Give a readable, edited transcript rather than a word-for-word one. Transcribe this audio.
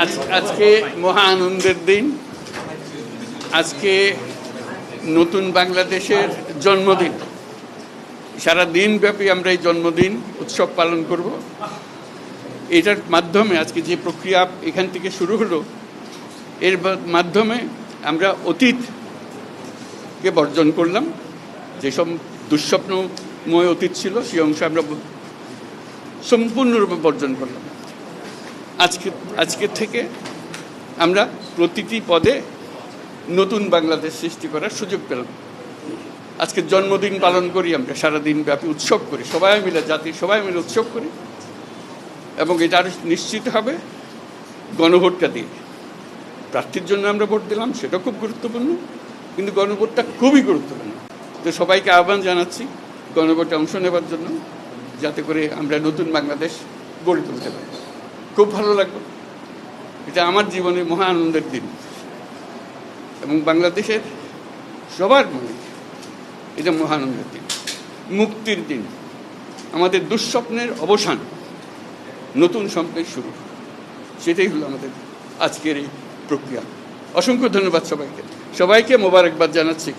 আজকে মহা আনন্দের দিন। আজকে নতুন বাংলাদেশের জন্মদিন। সারা দিনব্যাপী আমরা এই জন্মদিন উৎসব পালন করব। এটার মাধ্যমে আজকে যে প্রক্রিয়া এখান থেকে শুরু হলো, এর মাধ্যমে আমরা অতীতকে বর্জন করলাম। যেসব দুঃস্বপ্নময় অতীত ছিল সেই অংশ আমরা সম্পূর্ণরূপে বর্জন করলাম। আজকে থেকে আমরা প্রতিটি পদে নতুন বাংলাদেশ সৃষ্টি করার সুযোগ পেলাম। আজকে জন্মদিন পালন করি, আমরা সারাদিন ব্যাপী উৎসব করি, সবাই মিলে, জাতির সবাই মিলে উৎসব করি। এবং এটা আরও নিশ্চিত হবে গণভোটটা দিয়ে। প্রার্থীর জন্য আমরা ভোট দিলাম, সেটা খুব গুরুত্বপূর্ণ, কিন্তু গণভোটটা খুবই গুরুত্বপূর্ণ। তো সবাইকে আহ্বান জানাচ্ছি গণভোটে অংশ নেবার জন্য, যাতে করে আমরা নতুন বাংলাদেশ গড়ে তুলতে পারি। খুব ভালো লাগলো, এটা আমার জীবনে মহা আনন্দের দিন এবং বাংলাদেশের সবার মনে এটা মহা আনন্দের দিন, মুক্তির দিন, আমাদের দুঃস্বপ্নের অবসান, নতুন স্বপ্নের শুরু। সেটাই হলো আমাদের আজকের এই প্রক্রিয়া। অসংখ্য ধন্যবাদ সবাইকে মোবারকবাদ জানাচ্ছি।